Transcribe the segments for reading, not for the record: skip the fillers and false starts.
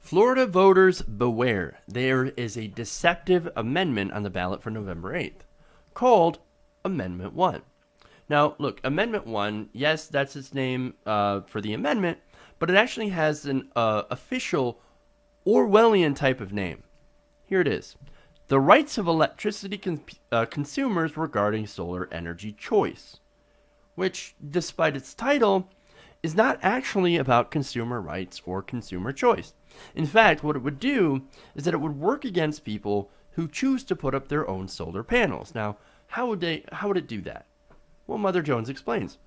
Florida voters beware. There is a deceptive amendment on the ballot for November 8th called Amendment 1. Now, look, Amendment 1, yes, that's its name for the amendment, but it actually has an official Orwellian type of name. Here it is. The rights of electricity consumers regarding solar energy choice, which, despite its title, is not actually about consumer rights or consumer choice. In fact, what it would do is that it would work against people who choose to put up their own solar panels. Now, how would it do that? Well, Mother Jones explains.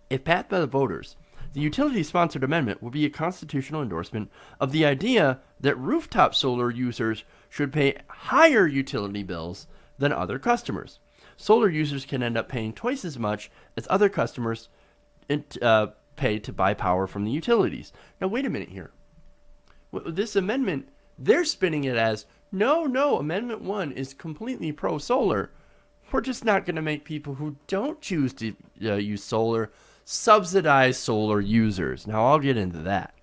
If passed by the voters, the utility-sponsored amendment would be a constitutional endorsement of the idea that rooftop solar users should pay higher utility bills than other customers. Solar users can end up paying twice as much as other customers pay to buy power from the utilities. Now, wait a minute here. This amendment, they're spinning it as, no, Amendment 1 is completely pro-solar. We're just not going to make people who don't choose to use solar subsidize solar users. Now, I'll get into that.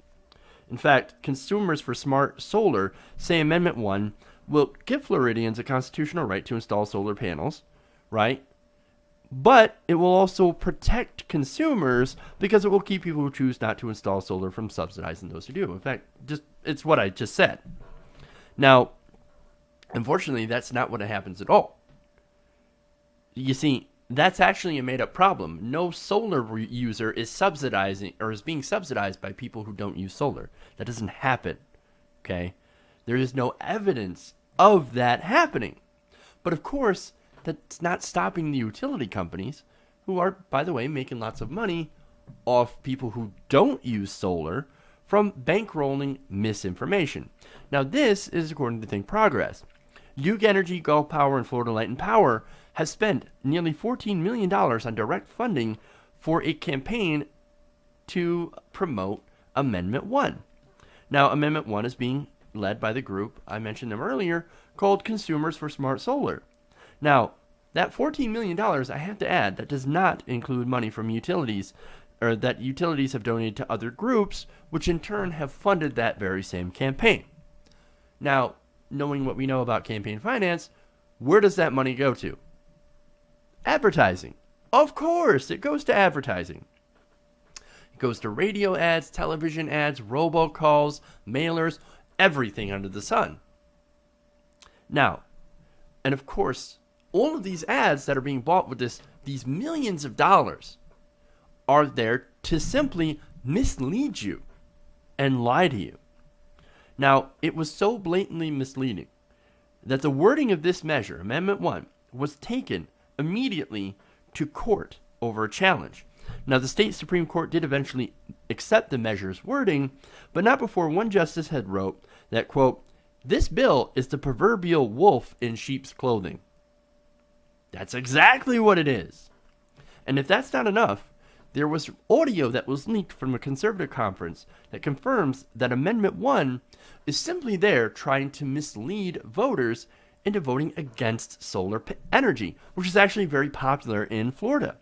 In fact, consumers for smart solar say Amendment 1 will give Floridians a constitutional right to install solar panels, right? But it will also protect consumers because it will keep people who choose not to install solar from subsidizing those who do. In fact, it's what I just said. Now, unfortunately, that's not what happens at all. You see, that's actually a made-up problem. No solar user is subsidizing or is being subsidized by people who don't use solar. That doesn't happen. Okay? There is no evidence of that happening. But of course, that's not stopping the utility companies, who are, by the way, making lots of money off people who don't use solar, from bankrolling misinformation. Now, this is according to Think Progress. Duke Energy, Gulf Power, and Florida Light and Power have spent nearly $14 million on direct funding for a campaign to promote Amendment 1. Now, Amendment 1 is being led by the group, I mentioned them earlier, called Consumers for Smart Solar. Now, that $14 million, I have to add, that does not include money from utilities, or that utilities have donated to other groups, which in turn have funded that very same campaign. Now, knowing what we know about campaign finance, where does that money go to? Advertising. Of course, it goes to advertising. It goes to radio ads, television ads, robocalls, mailers, everything under the sun. Now, and of course, all of these ads that are being bought with these millions of dollars are there to simply mislead you and lie to you. Now, it was so blatantly misleading that the wording of this measure, Amendment 1, was taken immediately to court over a challenge. Now, the state Supreme Court did eventually accept the measure's wording, but not before one justice had wrote that, quote, "This bill is the proverbial wolf in sheep's clothing." That's exactly what it is. And if that's not enough, there was audio that was leaked from a conservative conference that confirms that Amendment 1 is simply there trying to mislead voters into voting against solar energy, which is actually very popular in Florida.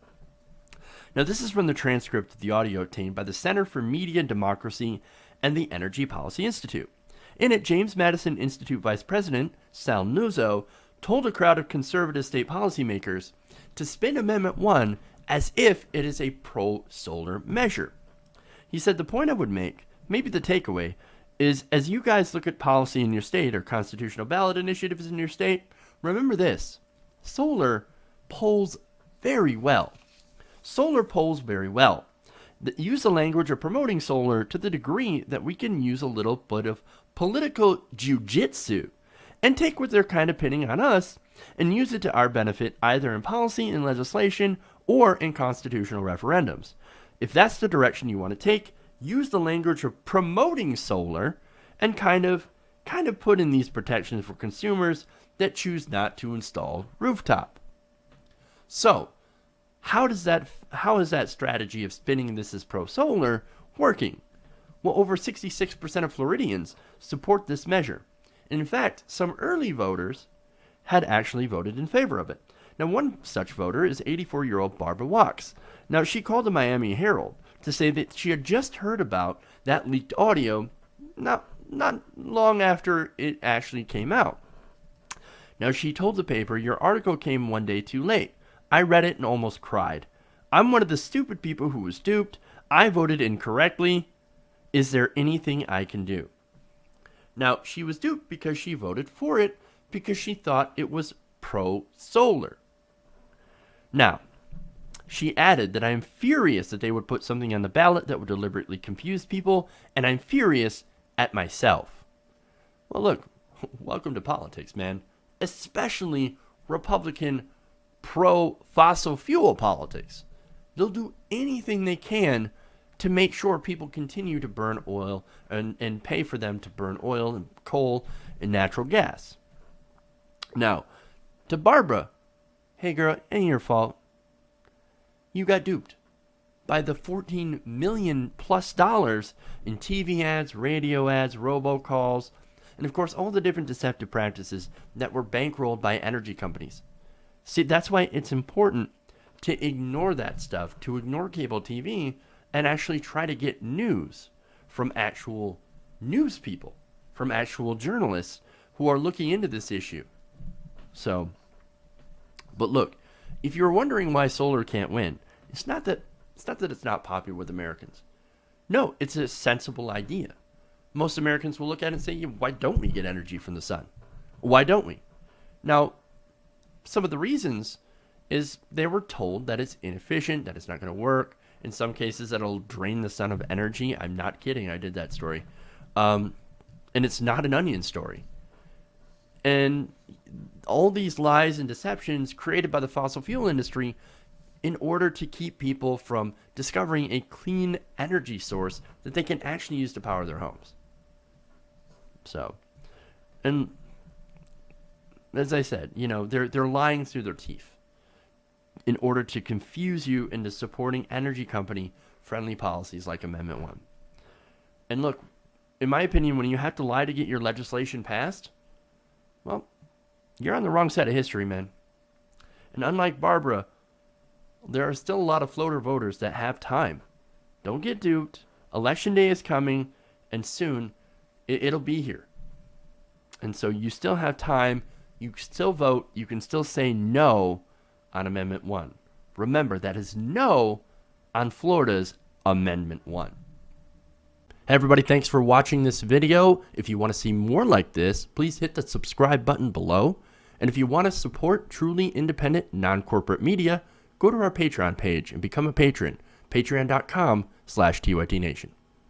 Now, this is from the transcript of the audio obtained by the Center for Media Democracy and the Energy Policy Institute. In it, James Madison Institute Vice President Sal Nuzzo told a crowd of conservative state policymakers to spin Amendment 1 as if it is a pro-solar measure. He said the point I would make, maybe the takeaway, is as you guys look at policy in your state or constitutional ballot initiatives in your state, remember this: solar polls very well. Solar polls very well. Use the language of promoting solar to the degree that we can use a little bit of political jujitsu and take what they're kind of pinning on us and use it to our benefit either in policy and legislation or in constitutional referendums. If that's the direction you want to take, use the language of promoting solar and kind of put in these protections for consumers that choose not to install rooftop. So, how is that strategy of spinning this as pro-solar working? Well, over 66% of Floridians support this measure. And in fact, some early voters had actually voted in favor of it. Now, one such voter is 84-year-old Barbara Wachs. Now, she called the Miami Herald to say that she had just heard about that leaked audio not not long after it actually came out. Now, she told the paper, "Your article came one day too late. I read it and almost cried. I'm one of the stupid people who was duped. I voted incorrectly. Is there anything I can do?" Now, she was duped because she voted for it because she thought it was pro-solar. Now, she added that, "I am furious that they would put something on the ballot that would deliberately confuse people, and I'm furious at myself." Well, look, welcome to politics, man. Especially Republican pro-fossil fuel politics. They'll do anything they can to make sure people continue to burn oil and pay for them to burn oil and coal and natural gas. Now, to Barbara, "Hey girl, ain't your fault. You got duped by the $14 million plus in TV ads, radio ads, robocalls, and of course all the different deceptive practices that were bankrolled by energy companies." See, that's why it's important to ignore that stuff, to ignore cable TV, and actually try to get news from actual news people, from actual journalists who are looking into this issue. So, but look, if you're wondering why solar can't win, it's not that it's not popular with Americans. No, it's a sensible idea. Most Americans will look at it and say, "Why don't we get energy from the sun? Why don't we?" Now, some of the reasons is they were told that it's inefficient, that it's not going to work. In some cases, that'll drain the sun of energy. I'm not kidding. I did that story. And it's not an onion story. And all these lies and deceptions created by the fossil fuel industry in order to keep people from discovering a clean energy source that they can actually use to power their homes. So, and as I said, they're lying through their teeth in order to confuse you into supporting energy company friendly policies like Amendment 1. And look, in my opinion, when you have to lie to get your legislation passed, well, you're on the wrong side of history, man. And unlike Barbara, there are still a lot of floater voters that have time. Don't get duped. Election day is coming, and soon it'll be here. And so you still have time. You can still vote. You can still say no on Amendment 1. Remember, that is no on Florida's Amendment 1. Hey everybody, thanks for watching this video. If you want to see more like this, please hit the subscribe button below. And if you want to support truly independent, non-corporate media, go to our Patreon page and become a patron. Patreon.com/TYTNation.